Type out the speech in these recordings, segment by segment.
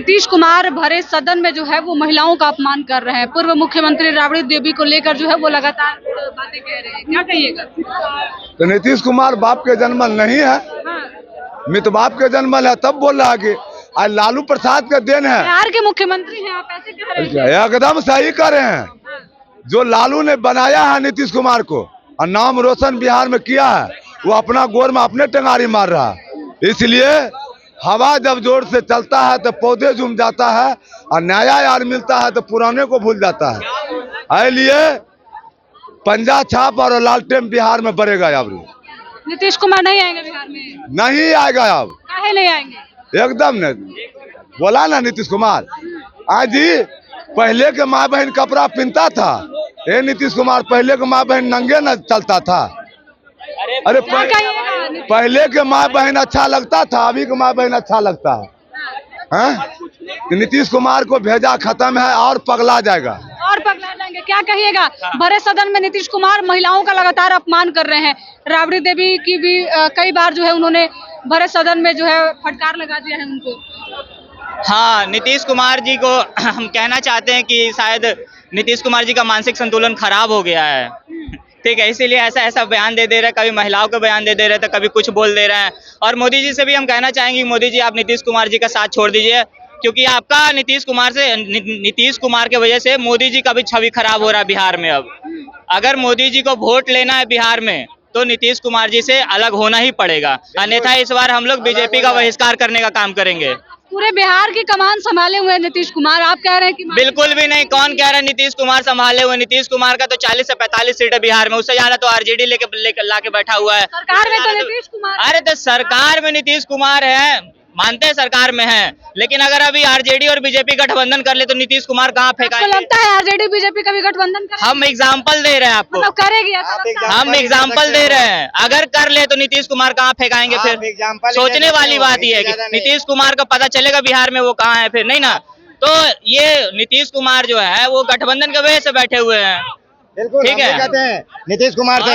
नीतीश कुमार भरे सदन में जो है वो महिलाओं का अपमान कर रहे हैं। पूर्व मुख्यमंत्री राबड़ी देवी को लेकर जो है वो लगातार बातें कह रहे हैं, क्या कहिएगा? तो नीतीश कुमार बाप के जन्मल नहीं है, मित बाप के जन्मल है, तब बोल रहा है कि आज लालू प्रसाद का देन है। बिहार के मुख्यमंत्री हैं, आप ऐसे कह रहे हैं? एकदम सही कर रहे हैं। जो लालू ने बनाया है नीतीश कुमार को और नाम रोशन बिहार में किया है, वो अपना गोर में अपने टंगारी मार रहा है। इसलिए हवा जब जोर से चलता है तो पौधे झूम जाता है, और नया यार मिलता है तो पुराने को भूल जाता है। इसलिए पंजा छाप और लालटेन बिहार में बढ़ेगा। अब नीतीश कुमार नहीं आएंगे बिहार में? नहीं आएगा। अब काहे नहीं आएंगे? एकदम नहीं बोला ना नीतीश कुमार। आज जी पहले के माँ बहन कपड़ा पहनता था, ये नीतीश कुमार पहले के माँ बहन नंगे न चलता था। अरे पहले के माँ बहन अच्छा लगता था, अभी के माँ बहन अच्छा लगता है? नीतीश कुमार को भेजा खत्म है और पगला जाएगा। और पगला जाएंगे, क्या कहिएगा? भरे सदन में नीतीश कुमार महिलाओं का लगातार अपमान कर रहे हैं। राबड़ी देवी की भी कई बार जो है उन्होंने भरे सदन में जो है फटकार लगा दिया है उनको। हाँ, नीतीश कुमार जी को हम कहना चाहते हैं कि शायद नीतीश कुमार जी का मानसिक संतुलन खराब हो गया है, ठीक है, इसीलिए ऐसा बयान दे रहे हैं। कभी महिलाओं को बयान दे रहे हैं तो कभी कुछ बोल दे रहे हैं। और मोदी जी से भी हम कहना चाहेंगे, मोदी जी आप नीतीश कुमार जी का साथ छोड़ दीजिए, क्योंकि आपका नीतीश कुमार के वजह से मोदी जी का भी छवि खराब हो रहा है बिहार में। अब अगर मोदी जी को वोट लेना है बिहार में तो नीतीश कुमार जी से अलग होना ही पड़ेगा, अन्यथा इस बार हम लोग बीजेपी का बहिष्कार करने का काम करेंगे। पूरे बिहार की कमान संभाले हुए नीतीश कुमार, आप कह रहे हैं कि बिल्कुल भी नहीं। कौन कह रहा है नीतीश कुमार संभाले हुए? नीतीश कुमार का तो 40 से 45 सीट है बिहार में, उससे ज्यादा तो आरजेडी लेके लाके बैठा हुआ है। सरकार में तो नीतीश कुमार। अरे तो सरकार में नीतीश कुमार है, मानते हैं सरकार में है, लेकिन अगर अभी आरजेडी और बीजेपी गठबंधन कर ले तो नीतीश कुमार कहाँ फेंकाएंगे? आपको लगता है आरजेडी बीजेपी का भी गठबंधन करेगी? हम एग्जाम्पल दे रहे हैं आपको, मतलब करेगी ऐसा लगता है? हम एग्जाम्पल दे रहे हैं। अगर कर ले तो नीतीश कुमार कहाँ फेंकाएंगे? फिर सोचने वाली बात यह है कि नीतीश कुमार को पता चलेगा बिहार में वो कहाँ है, फिर नहीं ना। तो ये नीतीश कुमार जो है वो गठबंधन की वजह से बैठे हुए हैं। बिल्कुल ठीक है, कहते हैं नीतीश कुमार से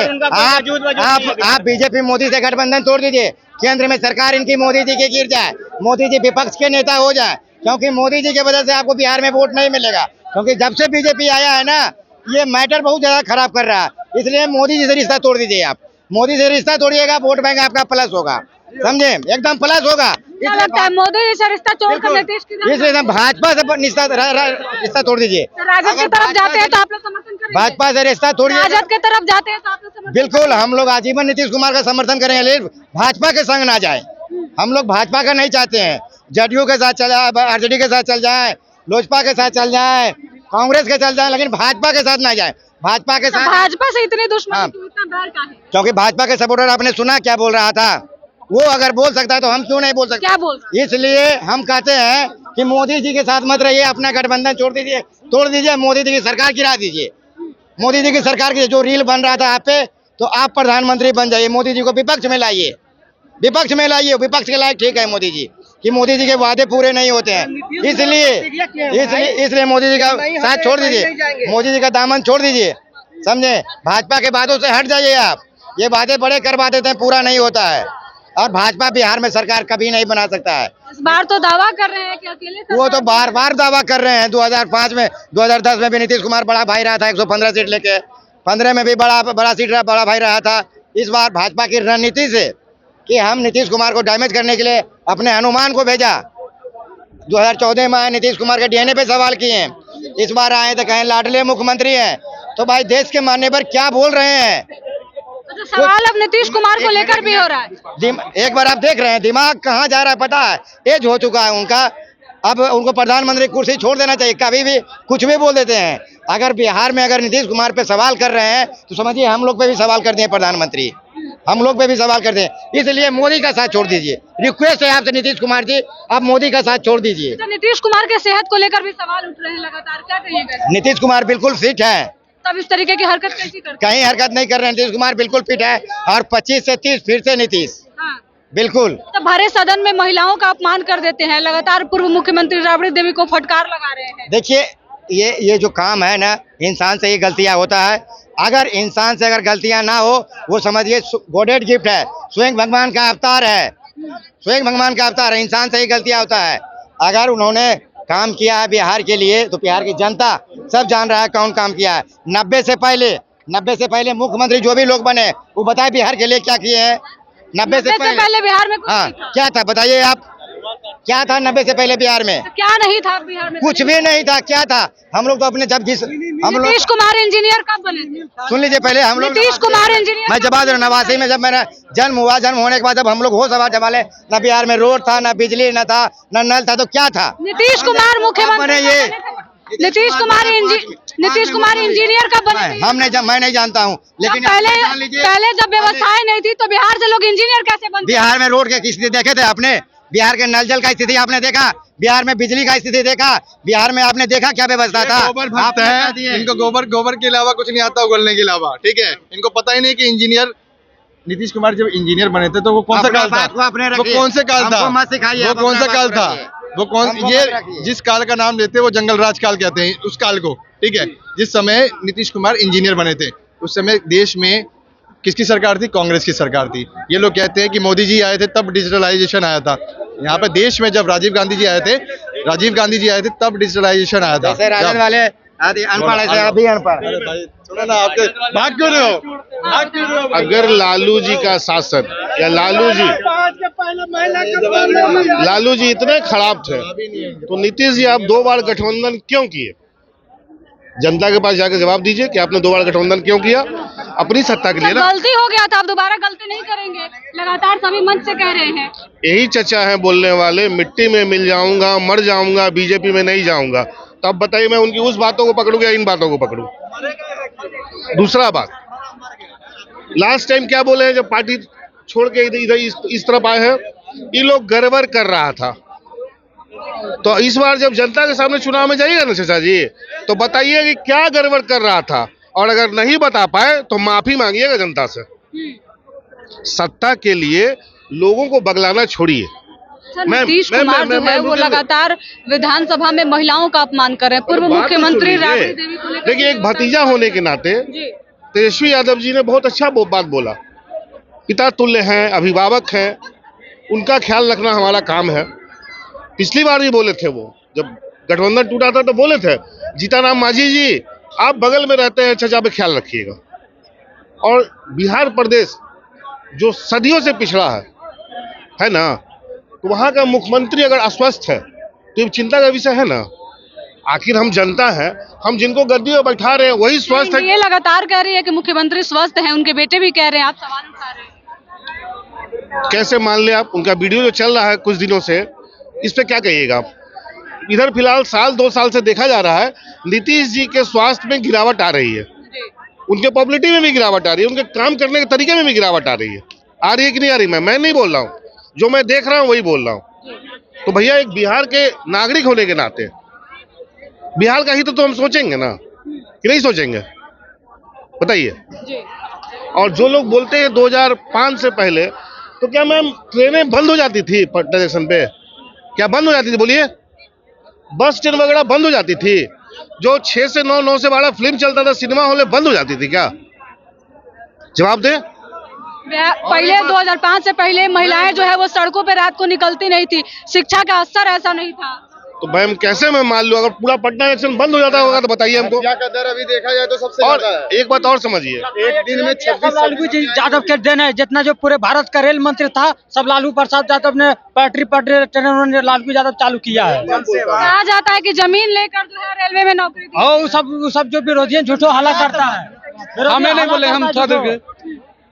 आप बीजेपी मोदी से गठबंधन तोड़ दीजिए, केंद्र में सरकार इनकी मोदी जी की गिर जाए, मोदी जी विपक्ष के नेता हो जाए, क्योंकि मोदी जी की वजह से आपको बिहार में वोट नहीं मिलेगा। क्योंकि जब से बीजेपी आया है ना, ये मैटर बहुत ज्यादा खराब कर रहा है। इसलिए मोदी जी से रिश्ता तोड़ दीजिए। आप मोदी से रिश्ता तोड़िएगा, वोट बैंक आपका प्लस होगा, समझे, एकदम प्लस होगा। क्या लगता है मोदी जी से रिश्ता तोड़कर नीतीश की इसलिए भाजपा से रिश्ता तोड़ दीजिए। राजद की तरफ जाते हैं तो आप लोग समर्थन करेंगे? भाजपा से रिश्ता तोड़िए। राजद की तरफ जाते हैं तो आप लोग समर्थन? बिल्कुल, हम लोग आजीवन नीतीश कुमार का समर्थन करेंगे, लेकिन भाजपा के संग ना जाए। हम लोग भाजपा का नहीं चाहते हैं। जदयू के साथ चल जाए, आरजेडी के साथ चल जाए, लोजपा के साथ चल जाए, कांग्रेस के चल जाए, लेकिन भाजपा के साथ ना जाए। भाजपा के साथ भाजपा से इतनी दुश्मनी क्यों, इतना डर काहे? क्योंकि भाजपा के सपोर्टर, आपने सुना क्या बोल रहा था? वो अगर बोल सकता है तो हम क्यों नहीं बोल सकते? क्या बोल? इसलिए हम कहते हैं कि मोदी जी के साथ मत रहिए, अपना गठबंधन छोड़ दीजिए, तोड़ दीजिए, मोदी जी की सरकार गिरा दीजिए। मोदी जी की सरकार की जो रील बन रहा था आप पे, तो आप प्रधानमंत्री बन जाइए। मोदी जी को विपक्ष में लाइए, विपक्ष में लाइए। विपक्ष के लायक ठीक है मोदी जी, कि मोदी जी के वादे पूरे नहीं होते हैं। इसलिए मोदी जी का साथ छोड़ दीजिए, मोदी जी का दामन छोड़ दीजिए, समझे। भाजपा के वादों से हट जाइए। आप ये वादे बड़े करवा देते हैं, पूरा नहीं होता है। और भाजपा बिहार में सरकार कभी नहीं बना सकता है। इस बार तो दावा कर रहे हैं कि अकेले वो तो बार बार दावा कर रहे हैं। 2005 में, 2010 में भी नीतीश कुमार बड़ा भाई रहा था, 115 सीट लेके। 15 में भी बड़ा सीट रहा, बड़ा भाई रहा था। इस बार भाजपा की रणनीति से कि हम नीतीश कुमार को डैमेज करने के लिए अपने हनुमान को भेजा। 2014 में आए, नीतीश कुमार के डीएनए पे सवाल किए। इस बार आए तो कहें लाडले मुख्यमंत्री हैं। तो भाई देश के मानने पर क्या बोल रहे हैं? सवाल अब नीतीश कुमार को लेकर भी हो रहा है। एक बार आप देख रहे हैं दिमाग कहाँ जा रहा है, पता है? एज हो चुका है उनका। अब उनको प्रधानमंत्री कुर्सी छोड़ देना चाहिए। कभी भी कुछ भी बोल देते हैं। अगर बिहार में अगर नीतीश कुमार पे सवाल कर रहे हैं तो समझिए हम लोग पे भी सवाल कर दिए प्रधानमंत्री, हम लोग पे भी सवाल कर दें। इसलिए मोदी का साथ छोड़ दीजिए। रिक्वेस्ट है आपसे नीतीश कुमार जी, आप मोदी का साथ छोड़ दीजिए। तो नीतीश कुमार के सेहत को लेकर भी सवाल उठ रहे हैं लगातार, क्या कहिएगा? नीतीश कुमार बिल्कुल फिट है, तब इस तरीके की हरकत कैसी करते हैं? कहीं हरकत नहीं कर रहे हैं। नीतीश कुमार बिल्कुल फिट है और 25 से 30 फिर से नीतीश। हाँ। बिल्कुल। तो भरे सदन में महिलाओं का अपमान कर देते हैं, लगातार पूर्व मुख्यमंत्री राबड़ी देवी को फटकार लगा रहे हैं। देखिए ये जो काम है ना, इंसान से ही गलतियां होता है। अगर इंसान से अगर गलतियां ना हो, वो समझिए गॉडेड गिफ्ट है, स्वयं भगवान का अवतार है, स्वयं भगवान का अवतार है। इंसान से ही गलतियां होता है। अगर उन्होंने काम किया है बिहार के लिए तो बिहार की जनता सब जान रहा है कौन काम किया है। 90 से पहले मुख्यमंत्री जो भी लोग बने वो बताए बिहार के लिए क्या किए हैं। 90 से पहले बिहार में कुछ हाँ नहीं था। क्या था बताइए आप, क्या था 90 से पहले बिहार में? क्या नहीं था बिहार में? कुछ भी नहीं था। क्या था? हम लोग तो अपने जब जिस हम लोग नीतीश कुमार इंजीनियर कब बने थे? सुन लीजिए पहले हम लोग नीतीश कुमार इंजीनियर मैं जवाब दे रहा हूं, नवासी में जब मेरा जन्म हुआ, जन्म होने के बाद जब हम लोग होश आवाज संभाले न बिहार में रोड था, न बिजली न था, न नल था, तो क्या था? नीतीश कुमार मुख्यमंत्री बने ये नीतीश कुमार इंजीनियर कब बने थे? मैं नहीं जानता हूँ, लेकिन पहले जब व्यवस्थाएं नहीं थी तो बिहार से लोग इंजीनियर कैसे बनते? बिहार में रोड की स्थिति देखे थे आपने? बिहार के नल जल का स्थिति आपने देखा? बिहार में बिजली का स्थिति देखा? बिहार में आपने देखा क्या व्यवस्था था? गोबर भक्त है, इनको गोबर के अलावा कुछ नहीं आता उगलने के अलावा, ठीक है। इनको पता ही नहीं कि इंजीनियर नीतीश कुमार जब इंजीनियर बने थे तो वो कौन सा काल था, वो कौन से काल था, वो कौन सा काल था, वो कौन ये जिस काल का नाम लेते हैं वो जंगल राज काल कहते हैं उस काल को, ठीक है। जिस समय नीतीश कुमार इंजीनियर बने थे उस समय देश में किसकी सरकार थी? कांग्रेस की सरकार थी। ये लोग कहते हैं कि मोदी जी आए थे तब डिजिटलाइजेशन आया था। यहाँ पे देश में जब राजीव गांधी जी आए थे तब डिजिटलाइजेशन आया था। जैसे राजन वाले आदि अनपढ़ ऐसे अभी अनपढ़। सुनो ना, आपके भाग क्यों रहे हो? अगर लालू जी का शासन या लालू जी इतने खराब थे तो नीतीश जी आप 2 बार गठबंधन क्यों किए? जनता के पास जाकर जवाब दीजिए कि आपने 2 बार गठबंधन क्यों किया? अपनी सत्ता के लिए ना। गलती हो गया था, आप दोबारा गलती नहीं करेंगे, लगातार सभी मंच से कह रहे हैं। यही चचा है बोलने वाले, मिट्टी में मिल जाऊंगा, मर जाऊंगा, बीजेपी में नहीं जाऊंगा। तो अब बताइए मैं उनकी उस बातों को पकड़ूं या इन बातों को पकड़ूं? दूसरा बात, लास्ट टाइम क्या बोले हैं जब पार्टी छोड़ के इधर इस तरफ आए हैं? ये लोग गड़बड़ कर रहा था। तो इस बार जब जनता के सामने चुनाव में जाइएगा ना चाचा जी, तो बताइए कि क्या गड़बड़ कर रहा था, और अगर नहीं बता पाए तो माफी मांगिएगा जनता से। सत्ता के लिए लोगों को बगलाना छोड़िए। नीतीश कुमार जो है वो लगातार विधानसभा में महिलाओं का अपमान कर रहे हैं। पूर्व मुख्यमंत्री राबड़ी देवी को लेकर देखिए, एक भतीजा होने के नाते तेजस्वी यादव जी ने बहुत अच्छा बात बोला। पिता तुल्य हैं, अभिभावक हैं, उनका ख्याल रखना हमारा काम है। पिछली बार भी बोले थे, वो जब गठबंधन टूटा था तो बोले थे, जीताराम मांझी जी आप बगल में रहते हैं, चचा पे ख्याल रखिएगा। और बिहार प्रदेश जो सदियों से पिछड़ा है ना, तो वहां का मुख्यमंत्री अगर अस्वस्थ है तो ये चिंता का विषय है ना। आखिर हम जनता है, हम जिनको गद्दी में बैठा रहे हैं वही स्वस्थ है। ये लगातार कह रही है कि मुख्यमंत्री स्वस्थ हैं, उनके बेटे भी कह रहे हैं, आप सवाल उठा रहे हैं। कैसे मान ले आप? उनका वीडियो जो चल रहा है कुछ दिनों से, इस पे क्या कहिएगा आप? इधर फिलहाल 2 साल से देखा जा रहा है नीतीश जी के स्वास्थ्य में गिरावट आ रही है, उनके पॉपुलैरिटी में भी गिरावट आ रही है, उनके काम करने के तरीके में भी गिरावट आ रही है। आ रही है कि नहीं आ रही? मैं नहीं बोल रहा हूँ, जो मैं देख रहा हूँ वही बोल रहा हूँ। तो भैया एक बिहार के नागरिक होने के नाते बिहार का ही तो हम सोचेंगे ना, कि नहीं सोचेंगे? बताइए। और जो लोग बोलते हैं 2005 से पहले, तो क्या मैम ट्रेनें बंद हो जाती थी पटना जंक्शन पे? क्या बंद हो जाती थी? बोलिए। बस स्टैंड वगैरह बंद हो जाती थी? जो 6 से 9, 9 से 12 फिल्म चलता था, सिनेमा हॉलें बंद हो जाती थी क्या? जवाब दें। पहले 2005 से पहले महिलाएं जो है वो सड़कों पे रात को निकलती नहीं थी, शिक्षा का असर ऐसा नहीं था। तो मैम कैसे मैं मान लूं? अगर पूरा पटना जंक्शन बंद हो जाता होगा तो बताइए हमको। हत्या का दर अभी देखा जाए तो सबसे और ज्यादा है। एक बात और समझिए, एक दिन में 26 लालू जी यादव के देन है। जितना जो पूरे भारत का रेल मंत्री था सब लालू प्रसाद यादव ने पटरी ट्रेन उन्होंने लालू यादव चालू किया है। कहा जाता है कि जमीन लेकर जो है रेलवे में नौकरी दी। और सब जो विरोधी झूठो हल्ला करता है। हमें नहीं बोले, हम थोड़ा देर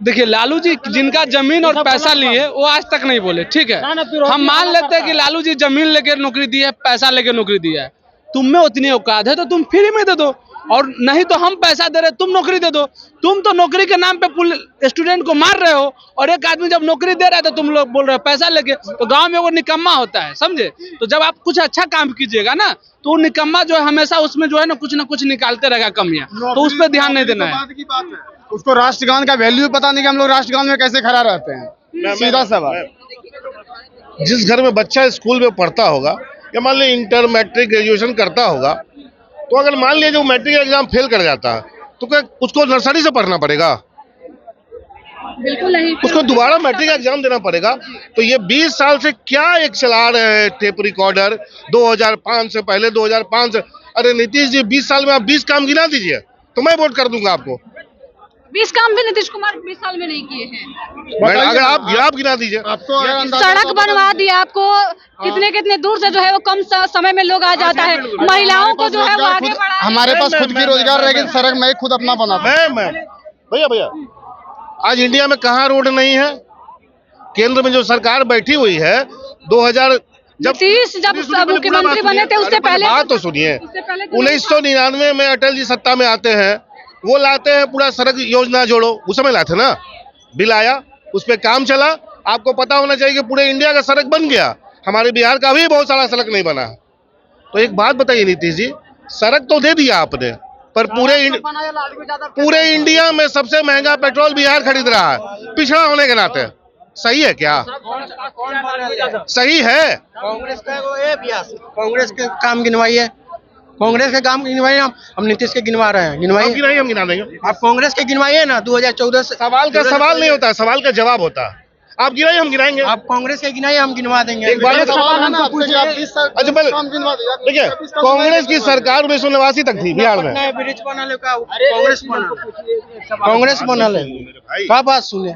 देखिए, लालू जी जिनका जमीन और पैसा लिए वो आज तक नहीं बोले, ठीक है। हम मान लेते हैं कि लालू जी जमीन लेकर नौकरी दी है, पैसा लेकर नौकरी दी है। तुम में उतनी औकात है तो तुम फ्री में दे दो, और नहीं तो हम पैसा दे रहे तुम नौकरी दे दो। तुम तो नौकरी के नाम पे स्टूडेंट को मार रहे हो, और एक आदमी जब नौकरी दे रहा है तो तुम लोग बोल रहे हो पैसा लेके। तो गांव में वो निकम्मा होता है, समझे? तो जब आप कुछ अच्छा काम कीजिएगा ना, तो वो निकम्मा जो है हमेशा उसमें जो है ना कुछ निकालते रहेगा कमियां, तो उस पर ध्यान नहीं देना है। उसको राष्ट्रगान का वैल्यू पता नहीं कि हम लोग राष्ट्रगान में कैसे खड़ा रहते हैं। सीधा सवाल। जिस घर में बच्चा स्कूल में पढ़ता होगा, या मान लीजिए इंटर, मैट्रिक, ग्रेजुएशन करता होगा, तो अगर मान लीजिए जो मैट्रिक एग्जाम फेल कर जाता है तो क्या उसको नर्सरी से पढ़ना पड़ेगा? बिल्कुल नहीं। उसको दोबारा मैट्रिक का एग्जाम देना पड़ेगा। तो ये 20 साल से क्या एक चला रहे हैं टेप रिकॉर्डर, 2005 से पहले 2005 से। अरे नीतीश जी 20 साल में आप 20 काम गिना दीजिए तो मैं वोट कर दूंगा आपको। 20 काम भी नीतीश कुमार 20 साल में नहीं किए हैं। अगर आप गिना दीजिए। सड़क बनवा दिया आपको, कितने कितने दूर से जो है वो कम समय में लोग आ जाता है, महिलाओं को जो है वो आगे बढ़ा। हमारे पास खुद की रोजगार रहेगी, सड़क मैं खुद अपना बनाता। मैं भैया आज इंडिया में कहाँ रोड नहीं है? केंद्र में जो सरकार बैठी हुई है 2000 जब मुख्यमंत्री बने थे उससे पहले, बात तो सुनिए, 1999 में अटल जी सत्ता में आते हैं, वो लाते हैं पूरा सड़क योजना जोड़ो, उस समय लाते ना, बिल आया, उस पर काम चला। आपको पता होना चाहिए कि पूरे इंडिया का सड़क बन गया, हमारे बिहार का भी बहुत सारा सड़क नहीं बना। तो एक बात बताइए नीतीश जी, सड़क तो दे दिया आपने, पर पूरे इंडिया में सबसे महंगा पेट्रोल बिहार खरीद रहा है, पिछड़ा होने के नाते। सही है क्या? सही है? कांग्रेस के काम गिनवाइए, कांग्रेस के काम गिनवाइए। हम नीतीश के गिनवा रहे हैं, गिनवाइए। हम गिना देंगे। आप कांग्रेस के गिनवाइए ना। 2014 से सवाल का सवाल नहीं होता, सवाल का जवाब होता है। आप गिनाइए, हम गिनाएंगे। आप कांग्रेस के गिनाइए, हम गिनवा देंगे। एक बार अच्छा देखिए, कांग्रेस की सरकार 1989 तक थी बिहार में। ब्रिज बना ले, कांग्रेस बना ले, क्या बात सुने।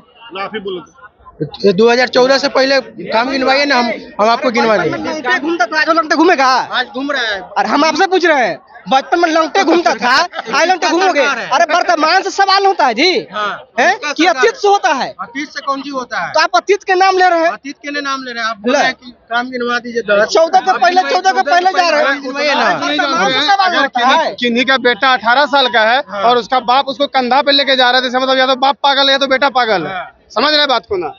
2014 से पहले काम गिनवाइए ना, हम आपको गिनवा देंगे। घूमता था, आज लंगटे घूमेगा? आज घूम रहा है। और हम आपसे पूछ रहे हैं, बचपन में लंगटे घूमता था, आज लंगटे घूमोगे? अरे वर्तमान से सवाल होता है जी, है कि अतीत से होता है? अतीत से कौन सी होता है? तो आप अतीत के नाम ले रहे हैं। अतीत के लिए नाम ले रहे हैं आप, बोल रहे हैं कि काम गिनवा दीजिए। 14 के पहले जा रहे हैं। किन्हीं का बेटा 18 साल का है और उसका बाप उसको कंधा पे लेके जा रहा है, मतलब या तो बाप पागल है या तो बेटा पागल है। समझ रहे बात को ना?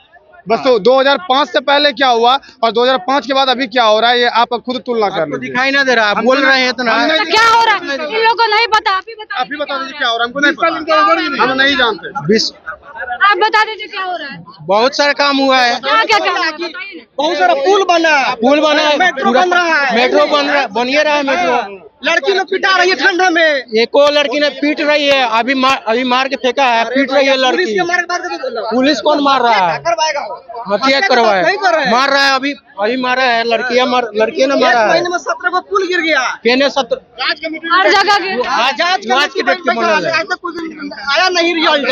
बस तो 2005 से पहले क्या हुआ और 2005 के बाद अभी क्या हो रहा है, ये आप खुद तुलना कर लीजिए। दिखाई ना दे रहा, आप बोल रहे हैं इतना। क्या हो रहा है इन लोगों को नहीं पता, आप ही बता दीजिए क्या हो रहा है, हमको नहीं पता, हम नहीं जानते। आप बता दीजिए क्या हो रहा है। बहुत सारा काम हुआ है। क्या बहुत सारा पुल बना है, मेट्रो बन रहा है, मेट्रो बनिए रहा है। मेट्रो लड़की लोग पिटा रही है ठंडा में, एक और लड़की ने पीट रही है, अभी मार के फेंका है, पीट रही है लड़की। पुलिस कौन मार रहा है? हत्या करवाए, मार रहा है, अभी मारा है। लड़कियां ने मारा है। 17 को पुल गिर गया, केने 17 हर जगह के आज के डेट के बनल है। आया नहीं रिजल्ट।